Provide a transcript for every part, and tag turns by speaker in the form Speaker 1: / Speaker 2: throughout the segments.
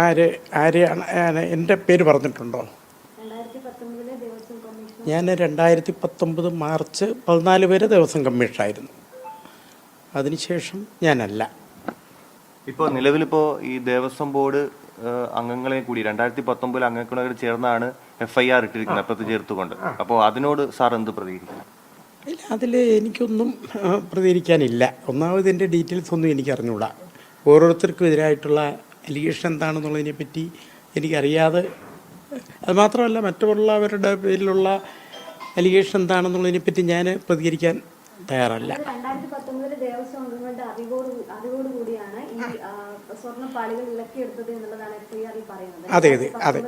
Speaker 1: ആരെയാണ് എൻ്റെ പേര് പറഞ്ഞിട്ടുണ്ടോ? ഞാൻ 2019 മാർച്ച് 14 വരെ ദേവസ്വം കമ്മീഷനായിരുന്നു. അതിനുശേഷം ഞാനല്ല.
Speaker 2: ഇപ്പോൾ നിലവിലിപ്പോൾ ഈ ദേവസ്വം ബോർഡ് അംഗങ്ങളെ കൂടി 2019 അംഗങ്ങളോട് ചേർന്നാണ് FIR ഇട്ടിരിക്കുന്നത്, അപ്പുറത്ത് ചേർത്തുകൊണ്ട്. അപ്പോൾ അതിനോട് സാർ എന്ത് പ്രതികരിക്കണം?
Speaker 1: ഇല്ല, അതിൽ എനിക്കൊന്നും പ്രതികരിക്കാനില്ല. ഒന്നാമത് എൻ്റെ ഡീറ്റെയിൽസ് ഒന്നും എനിക്ക് അറിഞ്ഞുകൂടാ. ഓരോരുത്തർക്കും എതിരായിട്ടുള്ള അലിഗേഷൻ എന്താണെന്നുള്ളതിനെ പറ്റി എനിക്കറിയാതെ, അതുമാത്രമല്ല മറ്റുള്ളവരുടെ പേരിലുള്ള അലിഗേഷൻ എന്താണെന്നുള്ളതിനെ പറ്റി ഞാൻ പ്രതികരിക്കാൻ തയ്യാറല്ല. അതെ അതെ അതെ.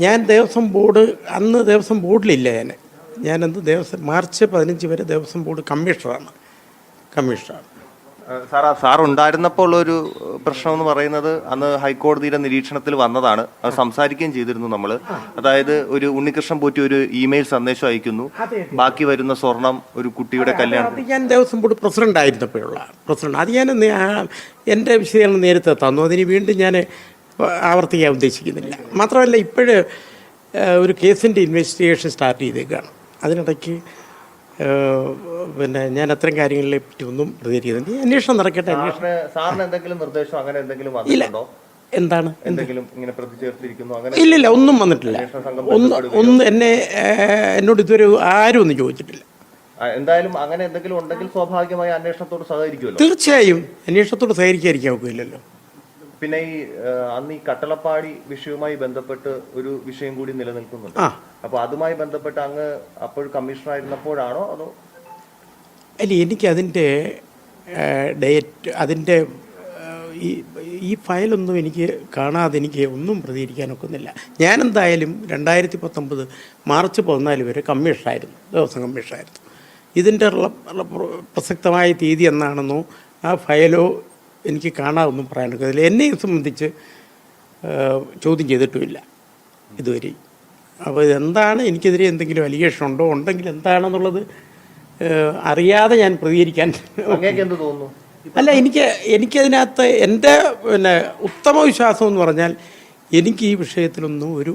Speaker 1: ഞാൻ ദേവസ്വം ബോർഡ് അന്ന് ദേവസ്വം ബോർഡിലില്ല. ഞാനന്ന് മാർച്ച് 15 വരെ ദേവസ്വം ബോർഡ് കമ്മീഷണറാണ്.
Speaker 2: സാർ ഉണ്ടായിരുന്നപ്പോൾ ഉള്ളൊരു പ്രശ്നം എന്ന് പറയുന്നത് അന്ന് ഹൈക്കോടതിയുടെ നിരീക്ഷണത്തിൽ വന്നതാണ്. അത് സംസാരിക്കുകയും ചെയ്തിരുന്നു നമ്മൾ. അതായത് ഒരു ഉണ്ണികൃഷ്ണൻ പോറ്റി ഒരു ഇമെയിൽ സന്ദേശം അയക്കുന്നു, ബാക്കി വരുന്ന സ്വർണം ഒരു കുട്ടിയുടെ കല്യാണം.
Speaker 1: ഞാൻ ദേവസ്വം ബോർഡ് പ്രസിഡന്റ് ആയിരുന്നപ്പോഴുള്ള അത് ഞാൻ എൻ്റെ വിശദീകരണം നേരത്തെ തന്നു. അതിന് വീണ്ടും ഞാൻ ആവർത്തിക്കാൻ ഉദ്ദേശിക്കുന്നില്ല. മാത്രമല്ല ഇപ്പോഴ് ഒരു കേസിൻ്റെ ഇൻവെസ്റ്റിഗേഷൻ സ്റ്റാർട്ട് ചെയ്തേക്കാണ്. അതിനിടയ്ക്ക് ഞാൻ അത്തരം കാര്യങ്ങളെ പറ്റി ഒന്നും പ്രതികരിക്കുന്നുണ്ട്. അന്വേഷണം നടക്കട്ടെ.
Speaker 2: സാറിന് എന്തെങ്കിലും നിർദ്ദേശം അങ്ങനെ എന്തെങ്കിലും
Speaker 1: ഇല്ല. എന്താണ്?
Speaker 2: ഇല്ലില്ല,
Speaker 1: ഒന്നും വന്നിട്ടില്ല. ഒന്നും എന്നോട് ഇതുവരെ ആരും ഒന്നും ചോദിച്ചിട്ടില്ല.
Speaker 2: എന്തായാലും അങ്ങനെ എന്തെങ്കിലും ഉണ്ടെങ്കിൽ സ്വാഭാവികമായി അന്വേഷണത്തോട് സഹകരിക്കുമല്ലോ.
Speaker 1: തീർച്ചയായും അന്വേഷണത്തോട് സഹകരിക്കാതിരിക്കാൻ ഒക്കില്ലല്ലോ.
Speaker 2: പിന്നെ അന്ന് ഈ കട്ടളപ്പാടി വിഷയവുമായി ബന്ധപ്പെട്ട് ഒരു വിഷയം കൂടി നിലനിൽക്കുന്നുണ്ട്. അപ്പൊ അതുമായി ബന്ധപ്പെട്ട് അങ്ങ് അപ്പോൾ കമ്മീഷണർ ആയിരുന്നപ്പോഴാണോ അതോ?
Speaker 1: അല്ല, എനിക്ക് അതിൻ്റെ ഡേറ്റ്, അതിൻ്റെ ഈ ഫയലൊന്നും എനിക്ക് കാണാതെ എനിക്ക് ഒന്നും പ്രതികരിക്കാനൊക്കുന്നില്ല. ഞാനെന്തായാലും 2019 മാർച്ച് 14 വരെ കമ്മീഷനായിരുന്നു, ദേവസ്വം കമ്മീഷനായിരുന്നു. ഇതിൻ്റെ പ്രസക്തമായ തീയതി എന്നാണെന്നോ ആ ഫയലോ എനിക്ക് കാണാതൊന്നും പറയാനൊക്കത്തില്ല. എന്നെ സംബന്ധിച്ച് ചോദ്യം ചെയ്തിട്ടുമില്ല ഇതുവരെ. അപ്പോൾ ഇതെന്താണ്, എനിക്കെതിരെ എന്തെങ്കിലും അലിഗേഷൻ ഉണ്ടോ, ഉണ്ടെങ്കിൽ എന്താണെന്നുള്ളത് അറിയാതെ ഞാൻ പ്രതികരിക്കാൻ
Speaker 2: എന്ത് തോന്നുന്നു?
Speaker 1: അല്ല, എനിക്കതിനകത്ത് എൻ്റെ ഉത്തമ വിശ്വാസം എന്ന് പറഞ്ഞാൽ എനിക്ക് ഈ വിഷയത്തിലൊന്നും ഒരു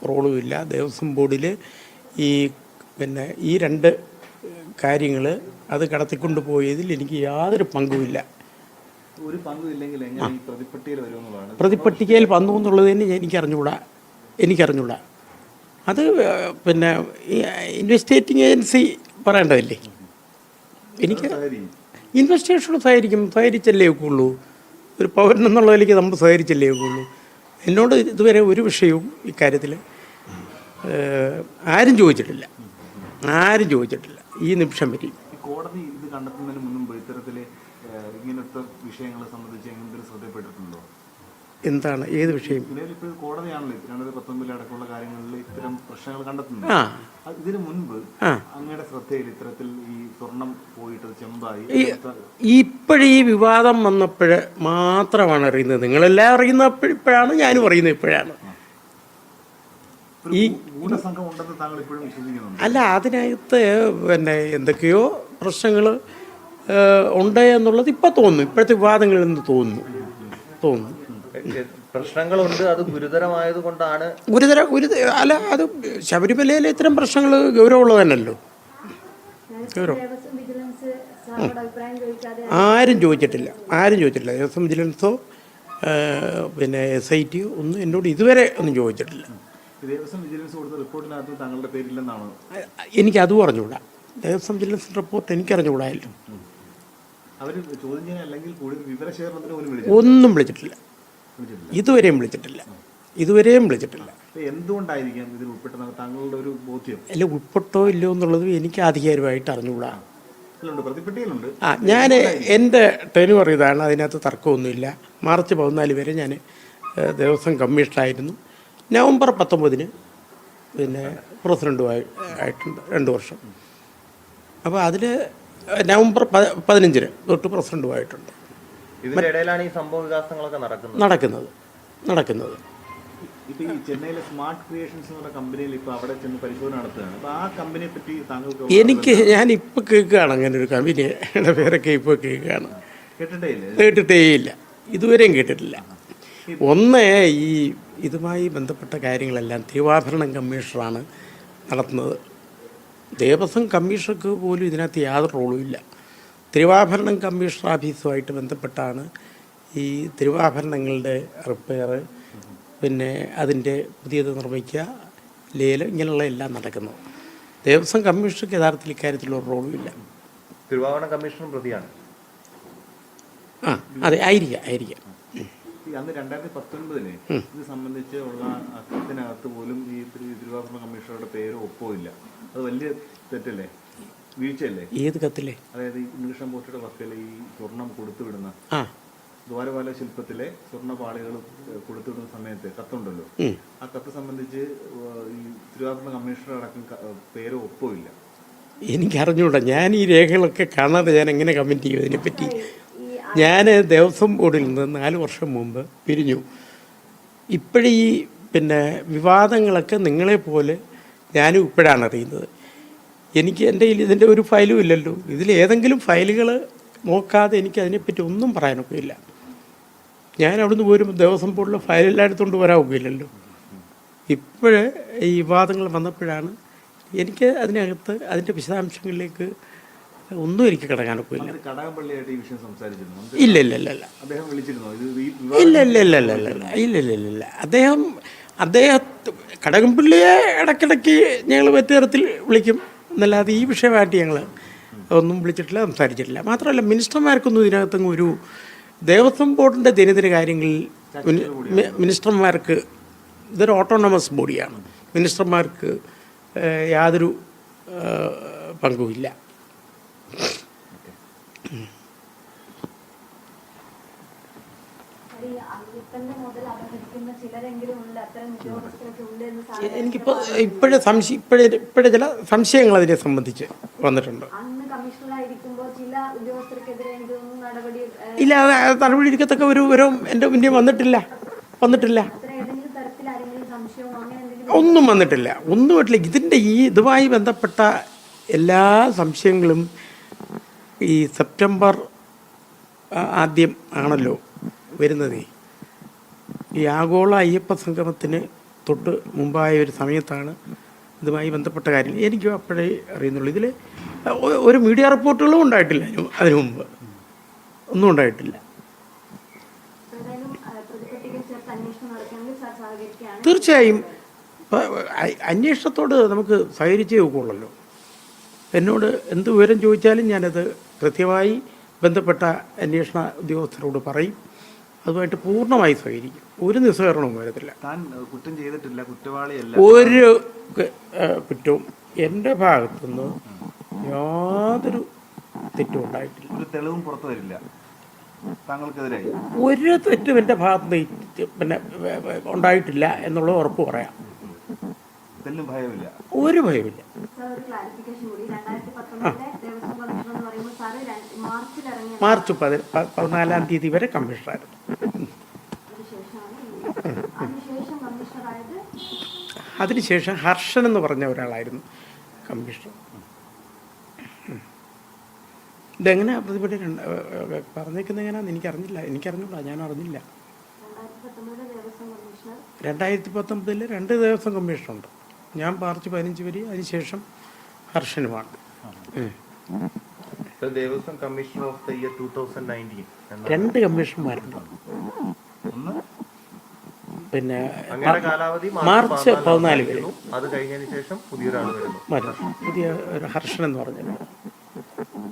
Speaker 1: റോളുമില്ല. ദേവസ്വം ബോർഡിൽ ഈ രണ്ട് കാര്യങ്ങൾ അത് കടത്തിക്കൊണ്ട് പോയതിൽ എനിക്ക് യാതൊരു പങ്കുമില്ല.
Speaker 2: ഒരു പങ്കുമില്ലെങ്കിൽ
Speaker 1: പ്രതിപട്ടികയിൽ വന്നു എന്നുള്ളത് തന്നെ എനിക്കറിഞ്ഞൂടാ. അത് ഇൻവെസ്റ്റിഗേറ്റിംഗ് ഏജൻസി പറയേണ്ടതല്ലേ. എനിക്ക് ഇൻവെസ്റ്റിഗേഷനോട് സഹകരിച്ചല്ലേ ഒക്കുള്ളൂ. ഒരു പൗരൻ എന്നുള്ളതിലേക്ക് നമ്മൾ സഹകരിച്ചല്ലേ ഒക്കുള്ളൂ. എന്നോട് ഇതുവരെ ഒരു വിഷയവും ഇക്കാര്യത്തിൽ ആരും ചോദിച്ചിട്ടില്ല. ഈ നിമിഷം വരെ.
Speaker 2: കോടതി ഇത് കണ്ടെത്തുന്നതിന് മുൻപ് ഇത്തരത്തിൽ ഇങ്ങനത്തെ വിഷയങ്ങളെ സംബന്ധിച്ച് എന്തെങ്കിലും ശ്രദ്ധപ്പെട്ടിട്ടുണ്ടോ?
Speaker 1: എന്താണ്, ഏത് വിഷയം?
Speaker 2: കോടതിയാണല്ലോ 2019 അടക്കമുള്ള കാര്യങ്ങളിൽ ഇത്തരം പ്രശ്നങ്ങൾ കണ്ടെത്തുന്നത്. ഇതിനു മുൻപ് അങ്ങയുടെ ശ്രദ്ധയിൽ ഇത്തരത്തിൽ ഈ സ്വർണം പോയിട്ട് ചെമ്പായി
Speaker 1: ഇപ്പോഴീ വിവാദം വന്നപ്പോഴ് മാത്രമാണ് അറിയുന്നത്. നിങ്ങളെല്ലാം അറിയുന്ന ഇപ്പോഴാണ്, ഞാനും അറിയുന്നത് ഇപ്പോഴാണ്. ഈ
Speaker 2: ഗൂഢസംഘം ഉണ്ടെന്ന് താങ്കൾ ഇപ്പോഴും വിശ്വസിക്കുന്നുണ്ട്?
Speaker 1: അല്ല, അതിനകത്ത് എന്തൊക്കെയോ പ്രശ്നങ്ങൾ ഉണ്ട് എന്നുള്ളത് ഇപ്പം തോന്നുന്നു. ഇപ്പോഴത്തെ വിവാദങ്ങളിൽ നിന്ന് തോന്നുന്നു
Speaker 2: പ്രശ്നങ്ങളുണ്ട്. അത് ഗുരുതരമായത് കൊണ്ടാണ്.
Speaker 1: അല്ല, അത് ശബരിമലയിലെ ഇത്തരം പ്രശ്നങ്ങൾ ഗൗരവമുള്ളത് തന്നെയല്ലോ. ആരും ചോദിച്ചിട്ടില്ല. ദേവസ്വം വിജിലൻസോ SIT ഒന്നും എന്നോട് ഇതുവരെ ഒന്നും ചോദിച്ചിട്ടില്ല. എനിക്കതും അറിഞ്ഞുകൂടാ. ദേവസ്വം വിജിലൻസ് റിപ്പോർട്ട് എനിക്കറിഞ്ഞുകൂടായല്ലോ. ഒന്നും വിളിച്ചിട്ടില്ല. ഇതുവരെയും വിളിച്ചിട്ടില്ല.
Speaker 2: എന്തുകൊണ്ടായിരിക്കും ഇതിൽ ഉൾപ്പെട്ടത് താങ്കളുടെ ഒരു ബോധ്യം?
Speaker 1: അല്ല, ഉൾപ്പെട്ടോ ഇല്ലയോ എന്നുള്ളത് എനിക്ക് ആധികാരികമായിട്ട് അറിഞ്ഞുകൂടാ. ഞാൻ എൻ്റെ ടെനുവർ ഇതാണ്, അതിനകത്ത് തർക്കമൊന്നുമില്ല. മാർച്ച് 14 വരെ ഞാൻ ദേവസ്വം കമ്മീഷണറായിരുന്നു. നവംബർ 19 പ്രസിഡൻറ്റുമായിട്ടുണ്ട് 2 വർഷം. അപ്പോൾ അതിൽ നവംബർ 15 തൊട്ട് പ്രസിഡൻറ്റുമായിട്ടുണ്ട്.
Speaker 2: ഇതിനിടയിലാണ് ഈ സംഭവ വികാസങ്ങളൊക്കെ നടക്കുന്നത്.
Speaker 3: ഇപ്പൊ ഈ ചെന്നൈയിലെ സ്മാർട്ട് ക്രിയേഷൻസ് എന്ന് പറഞ്ഞ കമ്പനിയിൽ ഇപ്പൊ അവിടെ ചെന്ന് പരിശോധന നടത്തുകയാണ്. അപ്പൊ ആ കമ്പനിയെ പറ്റി താങ്കൾക്ക്
Speaker 1: ഞാനിപ്പോൾ കേൾക്കുകയാണ് അങ്ങനെ ഒരു കമ്പനിയുടെ പേരൊക്കെ ഇപ്പോൾ കേൾക്കുകയാണ്.
Speaker 3: കേട്ടിട്ടേ ഇല്ലേ?
Speaker 1: കേട്ടിട്ടേയില്ല, ഇതുവരെയും കേട്ടിട്ടില്ല. ഒന്ന്, ഈ ഇതുമായി ബന്ധപ്പെട്ട കാര്യങ്ങളെല്ലാം തിരുവാഭരണം കമ്മീഷണറാണ് നടത്തുന്നത്. ദേവസ്വം കമ്മീഷണർക്ക് പോലും ഇതിനകത്ത് യാതൊരു റോളും ഇല്ല. തിരുവാഭരണം കമ്മീഷണർ ഓഫീസുമായിട്ട് ബന്ധപ്പെട്ടാണ് ഈ തിരുവാഭരണങ്ങളുടെ റിപ്പയർ, പിന്നെ അതിൻ്റെ പുതിയത് നിർമ്മിക്കുക, ലേലം, ഇങ്ങനെയുള്ള എല്ലാം നടക്കുന്നത്. ദേവസ്വം കമ്മീഷണർക്ക് യഥാർത്ഥത്തിൽ ഇക്കാര്യത്തിലൊരു റോളും ഇല്ല.
Speaker 2: തിരുവാഭരണ കമ്മീഷണർ പ്രതിയാണ്.
Speaker 1: അതെ, ആയിരിക്കാം.
Speaker 3: അന്ന് 2019 ഇത് സംബന്ധിച്ച് ഉള്ള കത്തിനകത്ത് പോലും ഈ തിരുവാഭരണ കമ്മീഷണറുടെ പേരോ ഒപ്പോ ഇല്ല. അത് വലിയ തെറ്റല്ലേ, വീഴ്ചയല്ലേ?
Speaker 1: ഏത് കത്തിലെ?
Speaker 3: അതായത് ഈ ഉണ്ണികൃഷ്ണൻ പോറ്റിയുടെ വക്കൽ ഈ സ്വർണം കൊടുത്തുവിടുന്ന ദ്വാരപാല ശില്പത്തിലെ സ്വർണ്ണപാളികൾ കൊടുത്തുവിടുന്ന സമയത്ത് കത്തുണ്ടല്ലോ, ആ കത്ത് സംബന്ധിച്ച് ഈ തിരുവാഭരണ കമ്മീഷണർ അടക്കം പേരോ ഒപ്പോ ഇല്ല.
Speaker 1: എനിക്കറിഞ്ഞൂടാ, ഞാൻ ഈ രേഖകളൊക്കെ കാണാതെ ഞാൻ എങ്ങനെ കമൻറ്റ് ചെയ്യും ഇതിനെപ്പറ്റി. ഞാൻ ദേവസ്വം ബോർഡിൽ നിന്ന് 4 വർഷം മുമ്പ് പിരിഞ്ഞു. ഇപ്പോഴീ പിന്നെ വിവാദങ്ങളൊക്കെ നിങ്ങളെപ്പോലെ ഞാനും ഇപ്പോഴാണ് അറിയുന്നത്. എനിക്ക് എൻ്റെ കയ്യിൽ ഇതിൻ്റെ ഒരു ഫയലും ഇല്ലല്ലോ. ഇതിലേതെങ്കിലും ഫയലുകൾ നോക്കാതെ എനിക്ക് അതിനെപ്പറ്റി ഒന്നും പറയാനൊക്കെ ഇല്ല. ഞാൻ അവിടുന്ന് പോരുമ്പോൾ ദേവസ്വം ബോർഡിലെ ഫയലെല്ലാം എടുത്തുകൊണ്ട് വരാൻ ഒക്കില്ലല്ലോ. ഇപ്പോഴേ ഈ വിവാദങ്ങൾ വന്നപ്പോഴാണ് എനിക്ക് അതിനകത്ത് അതിൻ്റെ വിശദാംശങ്ങളിലേക്ക് ഒന്നും എനിക്ക് കിടക്കാനൊക്കെ ഇല്ല.
Speaker 3: കടകംപള്ളിയായിട്ട് ഈ വിഷയം സംസാരിച്ചിരുന്നു.
Speaker 1: ഇല്ല.
Speaker 3: അദ്ദേഹം വിളിച്ചിരുന്നോ?
Speaker 1: ഇല്ല. അദ്ദേഹം കടകംപള്ളിയെ ഇടയ്ക്കിടയ്ക്ക് ഞങ്ങൾ മറ്റേതരത്തിൽ വിളിക്കും എന്നല്ലാതെ ഈ വിഷയമായിട്ട് ഞങ്ങൾ ഒന്നും വിളിച്ചിട്ടില്ല, സംസാരിച്ചിട്ടില്ല. മാത്രമല്ല, മിനിസ്റ്റർമാർക്കൊന്നും ഇതിനകത്തെങ്കിലും ഒരു ദേവസ്വം ബോർഡിൻ്റെ ദിനദിന കാര്യങ്ങളിൽ മിനിസ്റ്റർമാർക്ക് ഇതൊരു ഓട്ടോണമസ് ബോഡിയാണ്. മിനിസ്റ്റർമാർക്ക് യാതൊരു പങ്കുമില്ല. എനിക്കിപ്പോൾ ഇപ്പോഴേ ചില സംശയങ്ങൾ അതിനെ സംബന്ധിച്ച് വന്നിട്ടുണ്ട്. ഇല്ല, നടപടി എടുക്കത്തക്ക ഒരു വിവരവും എൻ്റെ മുന്നേ വന്നിട്ടില്ല. ഒന്നും വന്നിട്ടില്ല. ഇതിൻ്റെ ഇതുമായി ബന്ധപ്പെട്ട എല്ലാ സംശയങ്ങളും ഈ സെപ്റ്റംബർ ആദ്യം ആണല്ലോ വരുന്നത്. ഈ ആഗോള അയ്യപ്പ സംഗമത്തിന് തൊട്ട് മുമ്പായ ഒരു സമയത്താണ് ഇതുമായി ബന്ധപ്പെട്ട കാര്യം എനിക്കും അപ്പോഴേ അറിയുന്നുള്ളൂ. ഇതിൽ ഒരു മീഡിയ റിപ്പോർട്ടുകളും ഉണ്ടായിട്ടില്ല. അതിനു മുമ്പ് ഒന്നും ഉണ്ടായിട്ടില്ല. തീർച്ചയായും അന്വേഷണത്തോട് നമുക്ക് സഹകരിച്ചേ ഒക്കുള്ളല്ലോ. എന്നോട് എന്ത് വിവരം ചോദിച്ചാലും ഞാനത് കൃത്യമായി ബന്ധപ്പെട്ട അന്വേഷണ ഉദ്യോഗസ്ഥരോട് പറയും. അതുമായിട്ട് പൂർണ്ണമായി സഹകരിക്കും. ഒരു നിസ്സഹകരണവും വരത്തില്ല.
Speaker 3: കുറ്റം ചെയ്തിട്ടില്ല, കുറ്റവാളിയല്ല.
Speaker 1: ഒരു കുറ്റവും എൻ്റെ ഭാഗത്തുനിന്ന് യാതൊരു തെറ്റും ഉണ്ടായിട്ടില്ല.
Speaker 3: ഒരു തെളിവും പുറത്തു വരില്ല താങ്കൾക്കെതിരായി.
Speaker 1: ഒരു തെറ്റും എൻ്റെ ഭാഗത്തുനിന്ന് പിന്നെ ഉണ്ടായിട്ടില്ല എന്നുള്ള ഉറപ്പ് പറയാം.
Speaker 3: ഭയമില്ല,
Speaker 1: ഒരു ഭയമില്ല. മാർച്ച് 14 വരെ കമ്മീഷണറായിരുന്നു. അതിനുശേഷം ഹർഷൻ എന്ന് പറഞ്ഞ ഒരാളായിരുന്നു കമ്മീഷണർ. ഇതെങ്ങനെ പ്രതിപക്ഷ പറഞ്ഞേക്കുന്നത് എങ്ങനെയാണെന്ന് എനിക്കറിഞ്ഞില്ല. ഞാൻ അറിഞ്ഞില്ല. 2019 2 ദേവസ്വം കമ്മീഷനുണ്ട്. ഞാൻ മാർച്ച് 15 വരെ, അതിനുശേഷം ഹർഷനുമാണ്.
Speaker 2: Devaswom commissioner of the year 2019
Speaker 1: 2 കമ്മീഷണർമാരുണ്ട്. പിന്നെ മാർച്ച് 14 വരെ.
Speaker 2: അത് കഴിഞ്ഞതിന് ശേഷം പുതിയ ഒരു ഹർഷൻ എന്ന് പറഞ്ഞത്.